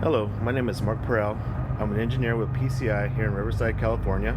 Hello, my name is Mark Perel. I'm an engineer with PCI here in Riverside, California.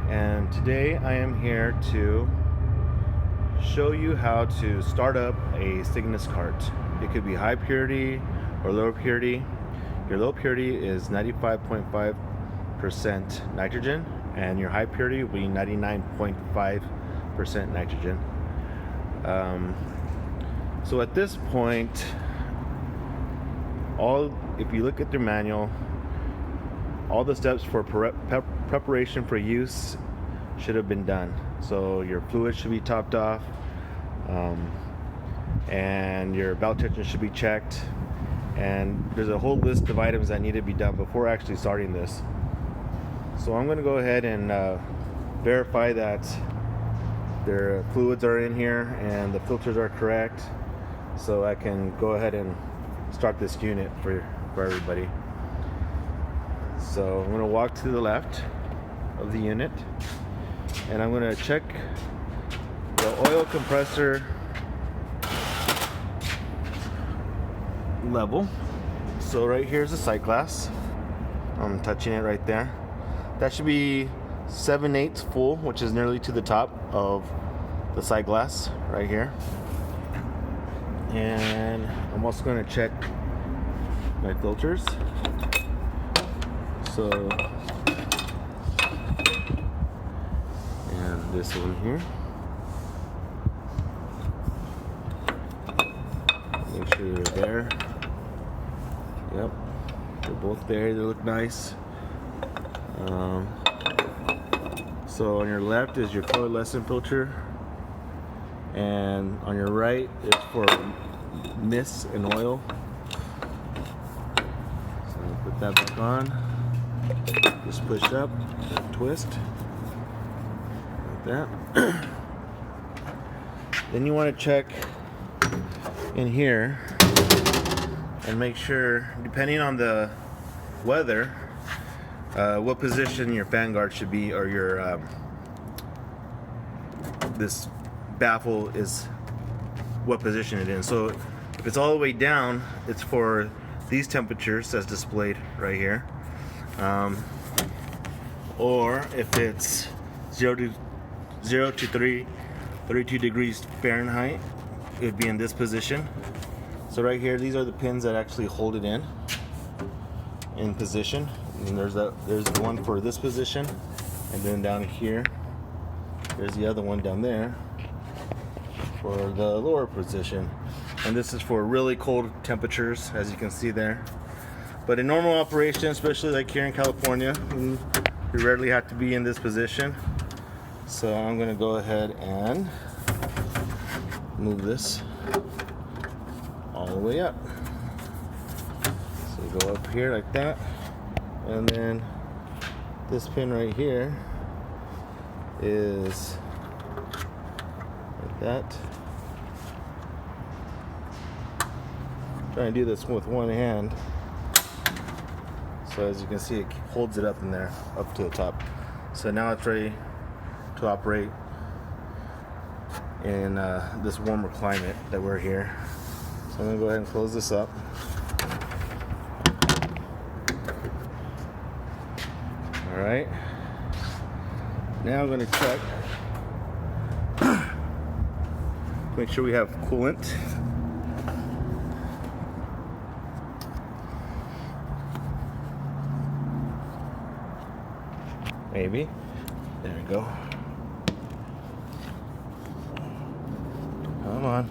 And today I am here to show you how to start up a Cygnus cart. It could be high purity or low purity. Your low purity is 95.5% nitrogen and your high purity will be 99.5% nitrogen. So at this point, if you look at their manual, all the steps for preparation for use should have been done. So your fluid should be topped off, and your belt tension should be checked, and there's a whole list of items that need to be done before actually starting this. So I'm going to go ahead and verify that their fluids are in here and the filters are correct, so I can go ahead and start this unit for everybody. So I'm going to walk to the left of the unit and I'm going to check the oil compressor level. So right here's the sight glass. I'm touching it right there. That should be 7/8 full, which is nearly to the top of the sight glass right here. And I'm also going to check my filters. So, and this one here. Make sure they're there. Yep, they're both there. They look nice. So on your left is your fluorescent filter, and on your right is for mist and oil. So put that back on. Just push up, twist, like that. Then you want to check in here and make sure, depending on the weather, what position your fan guard should be, or your this baffle is what position it is. So if it's all the way down, it's for these temperatures as displayed right here. Or if it's 0 to 32 degrees Fahrenheit, it would be in this position. So right here, these are the pins that actually hold it in position. And there's one for this position, and then down here there's the other one down there for the lower position. And this is for really cold temperatures, as you can see there. But in normal operation, especially like here in California, we rarely have to be in this position. So I'm going to go ahead and move this all the way up. So you go up here like that, and then this pin right here is like that. Trying to do this with one hand. So as you can see, it holds it up in there, up to the top. So now it's ready to operate in this warmer climate that we're here. So I'm gonna go ahead and close this up. All right. Now I'm gonna check, make sure we have coolant. Maybe. There we go. Come on.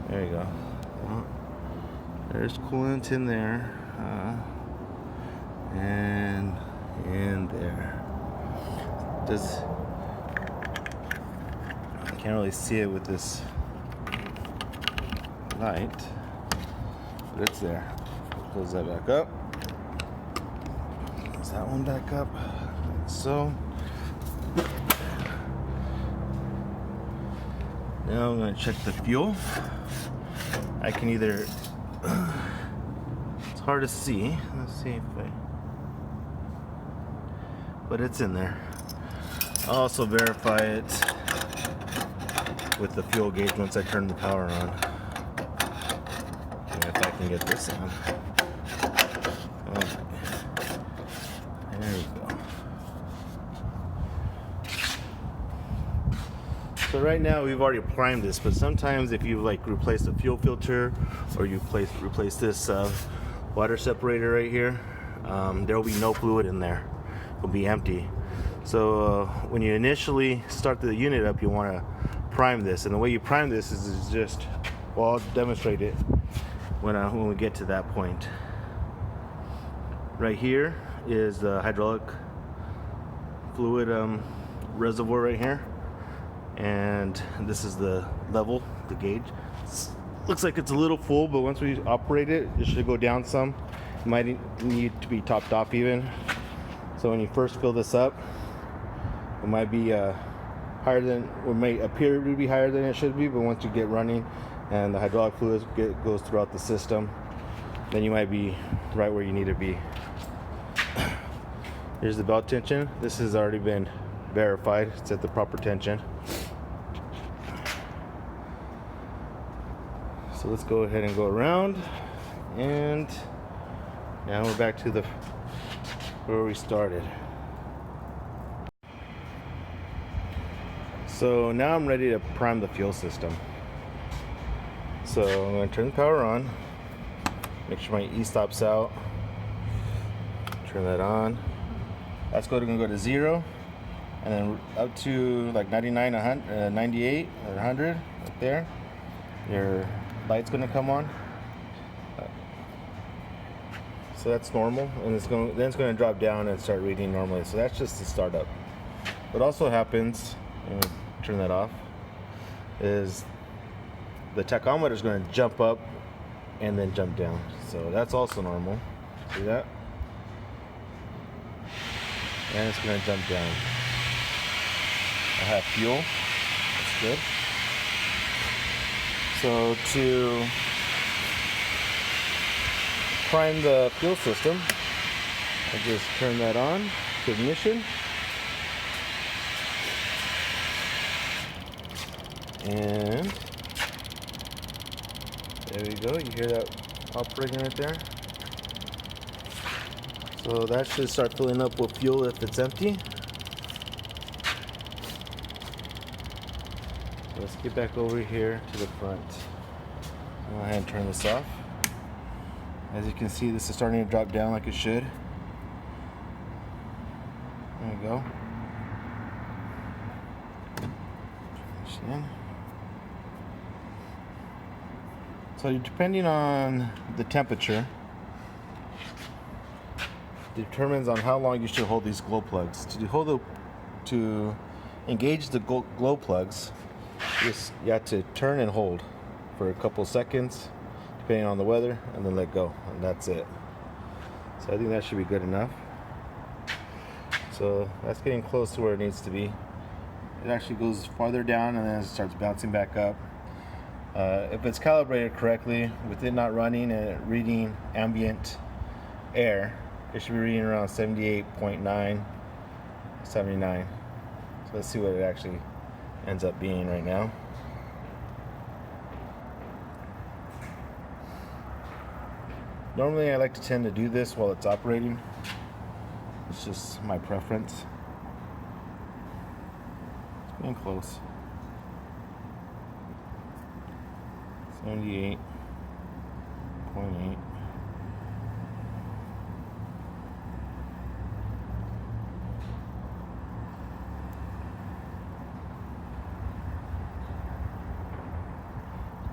There you go. Well, there's coolant in there. And in there. I can't really see it with this light, but it's there. Close that back up. Close that one back up. So now I'm going to check the fuel. I can either, it's hard to see. Let's see if but it's in there. I'll also verify it with the fuel gauge once I turn the power on. And if I can get this on. Alright. There we go. So right now we've already primed this, but sometimes if you like replace the fuel filter or you replace this water separator right here, there will be no fluid in there. It will be empty. So when you initially start the unit up, you want to prime this, and the way you prime this is just, well, I'll demonstrate it when we get to that point. Right here is the hydraulic fluid reservoir right here, and this is the level, the gauge. Looks like it's a little full, but once we operate it, it should go down some. It might need to be topped off even. So when you first fill this up, it might be higher than, or may appear to be higher than it should be, but once you get running and the hydraulic fluid goes throughout the system, then you might be right where you need to be. Here's the belt tension. This has already been verified. It's at the proper tension. So let's go ahead and go around, and now we're back to where we started. So now I'm ready to prime the fuel system. So I'm going to turn the power on, make sure my e-stop's out, turn that on. That's going to go to 0, and then up to like 99, 100, 98 or 100 right there. Your light's going to come on. So that's normal, and then it's going to drop down and start reading normally. So that's just the startup. What also happens, turn that off, is the tachometer is going to jump up and then jump down. So that's also normal. See that? And it's going to jump down. I have fuel. That's good. So to prime the fuel system, I just turn that on to ignition. And there we go. You hear that operating right there? So that should start filling up with fuel if it's empty. Let's get back over here to the front. Go ahead and turn this off. As you can see, this is starting to drop down like it should. There we go. Finish in. So depending on the temperature, determines on how long you should hold these glow plugs. To engage the glow plugs, you have to turn and hold for a couple seconds, depending on the weather, and then let go, and that's it. So I think that should be good enough. So that's getting close to where it needs to be. It actually goes farther down and then it starts bouncing back up. If it's calibrated correctly, with it not running and reading ambient air, it should be reading around 78.9, 79. So let's see what it actually ends up being right now. Normally I like to tend to do this while it's operating. It's just my preference. It's getting close. 78.8.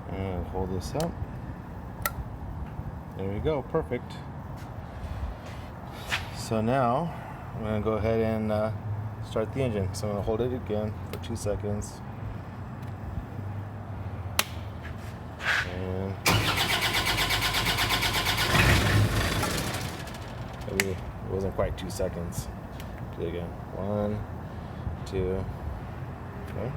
And hold this up. There we go, perfect. So now I'm going to go ahead and start the engine. So I'm going to hold it again for 2 seconds. And maybe it wasn't quite 2 seconds. Do it again. 1, 2, okay.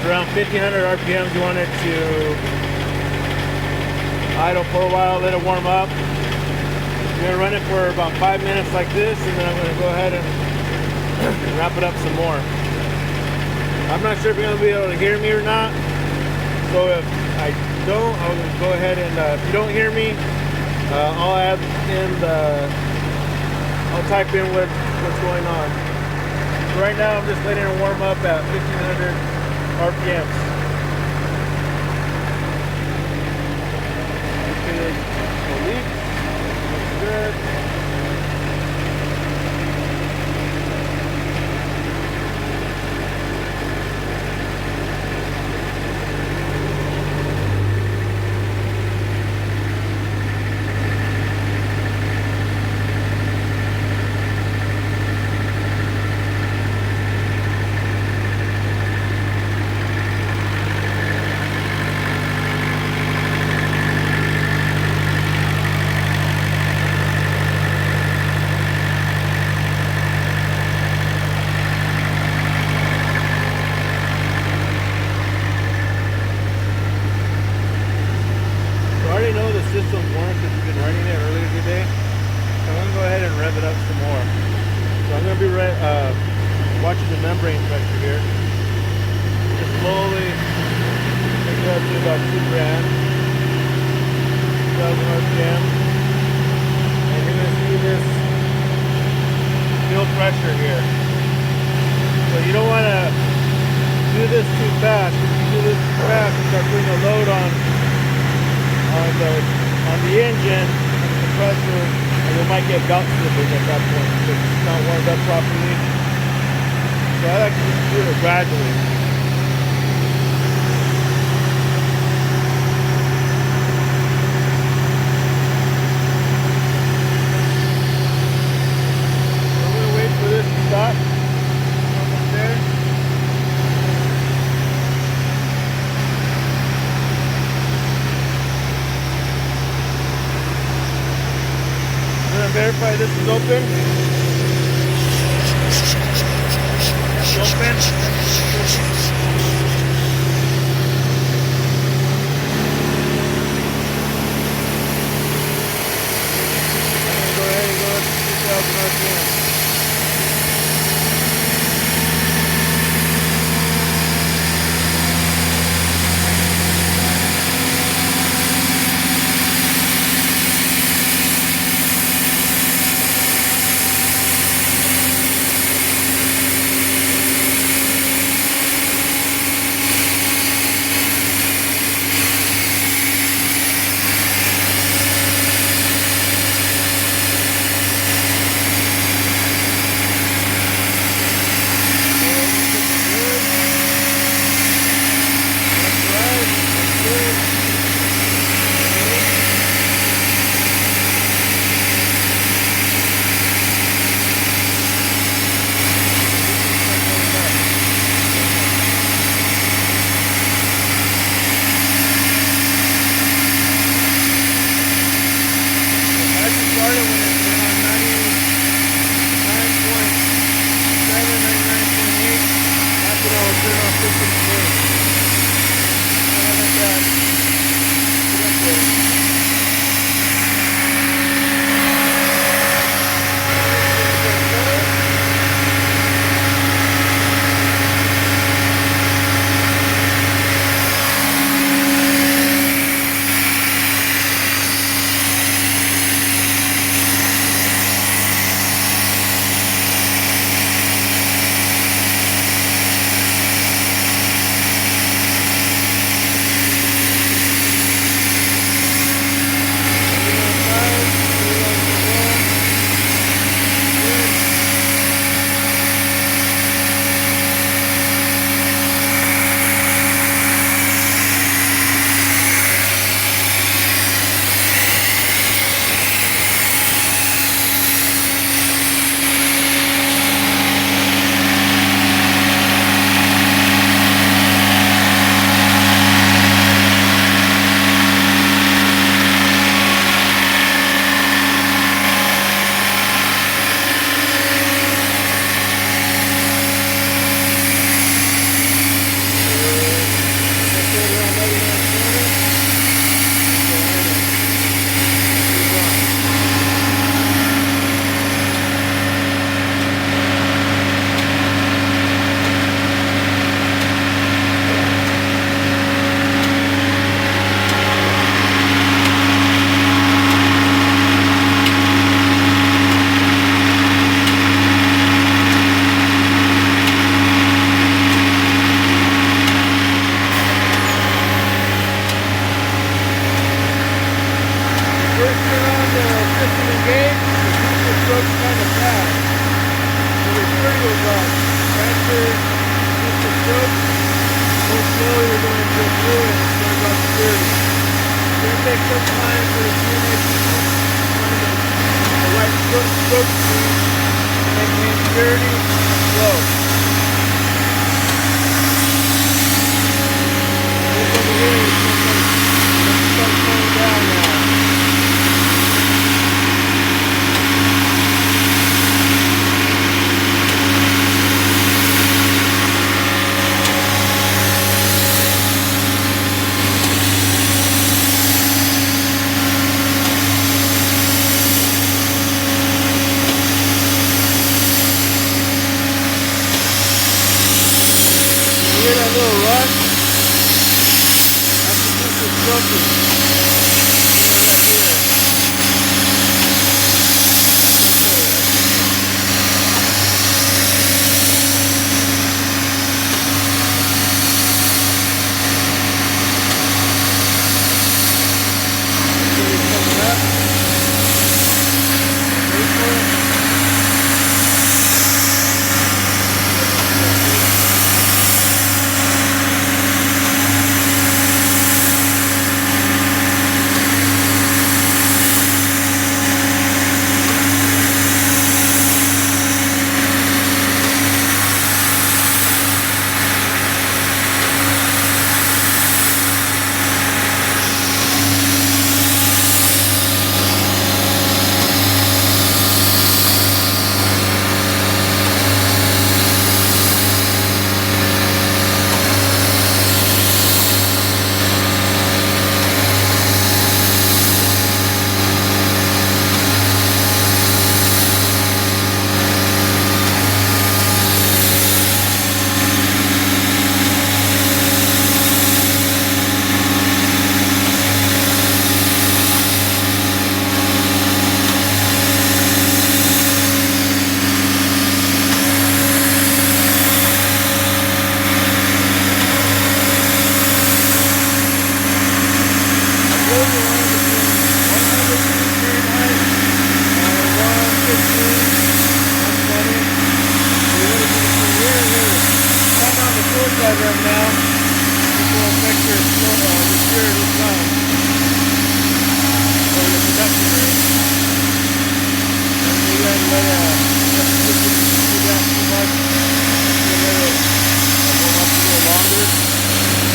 Around 1500 RPMs, you want it to idle for a while, let it warm up. I'm gonna run it for about 5 minutes like this, and then I'm gonna go ahead and wrap it up some more. I'm not sure if you're gonna be able to hear me or not. So if I don't, I'll go ahead and if you don't hear me, I'll add in I'll type in what's going on. So right now I'm just letting it warm up at 1500 RPMs. Okay, no leaks. Looks good. System's warm because we've been running it earlier today. So I'm going to go ahead and rev it up some more. So I'm going to be watching the membrane pressure here. Just slowly take it up to about 2 grand, 2,000 RPM. And you're going to see this fuel pressure here. So you don't want to do this too fast. If you do this too fast, you start putting a load on the engine and the compressor, and you might get belt slippage at that point because it's not warmed up properly. So I like to just do it gradually. So I'm going to wait for this to stop. Almost there. Verify this is open. It's open. Go ahead and go up to 2,000 RPM. strokes kind of fast. So the theory was faster just a stroke, more slowly you're going to go through it and start about 30. It's going to take some time for the SGNSC to find the right stroke speed and maintain purity and flow. This over here is going to start slowing down now. Hear that little rush? That's just the stroking. Right here. Coming up. Wait for it. Right now, this will affect your purity time or your production rate. And you guys let it do that too much. You let it warm up a little longer,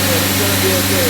but it's gonna be okay.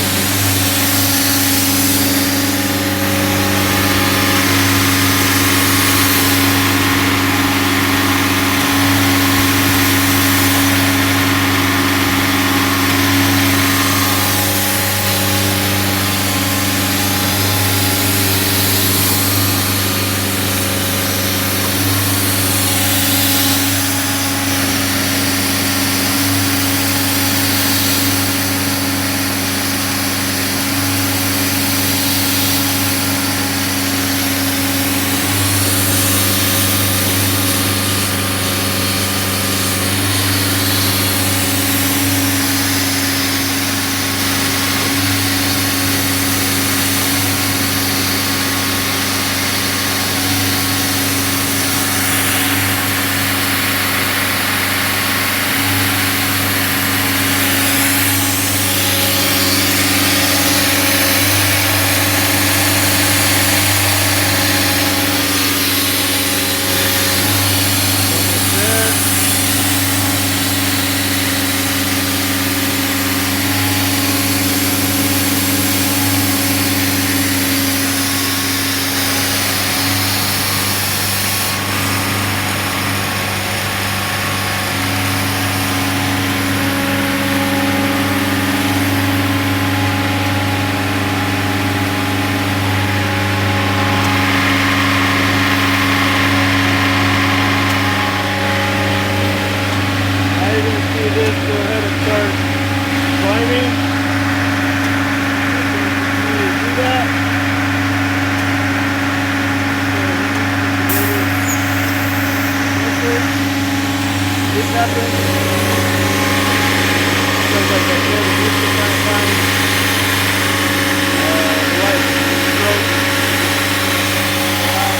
happen. Because like I said, we used to kind of find light stroke out.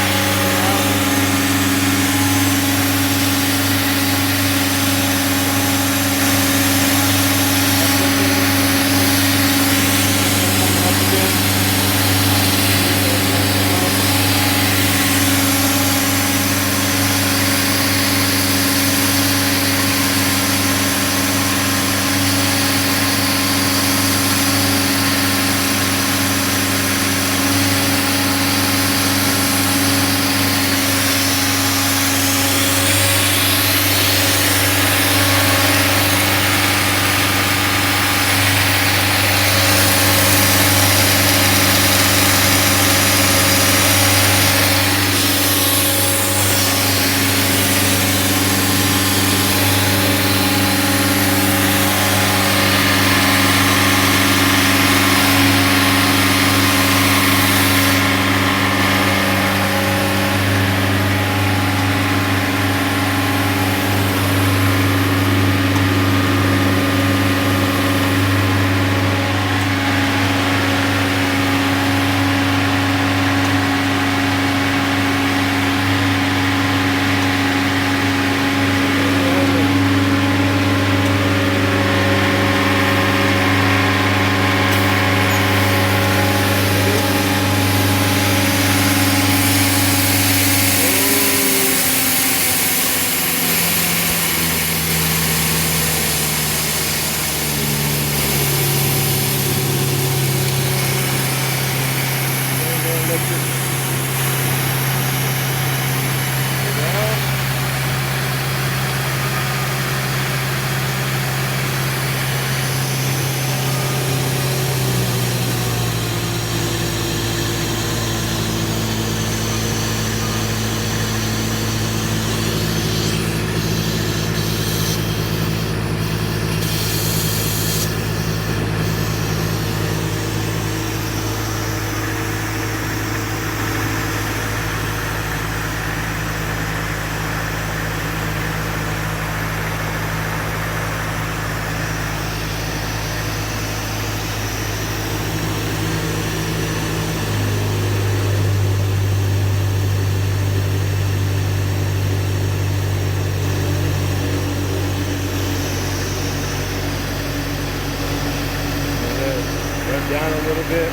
Down a little bit.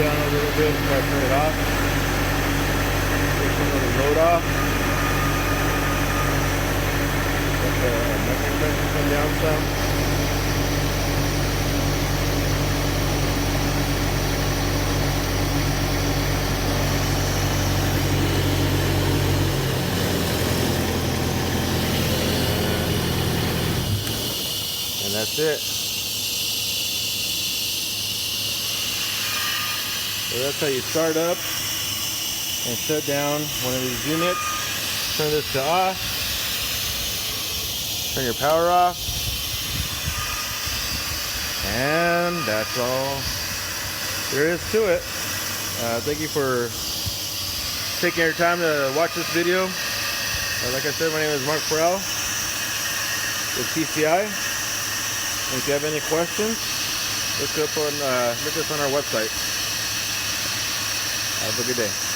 Down a little bit before I turn it off. Take some of the load off. Let the measuring pressure come down some. And that's it. So that's how you start up and shut down one of these units. Turn this to off. Turn your power off. And that's all there is to it. Thank you for taking your time to watch this video. Like I said, my name is Mark Farrell with PCI. And if you have any questions, look us on our website. Have a good day.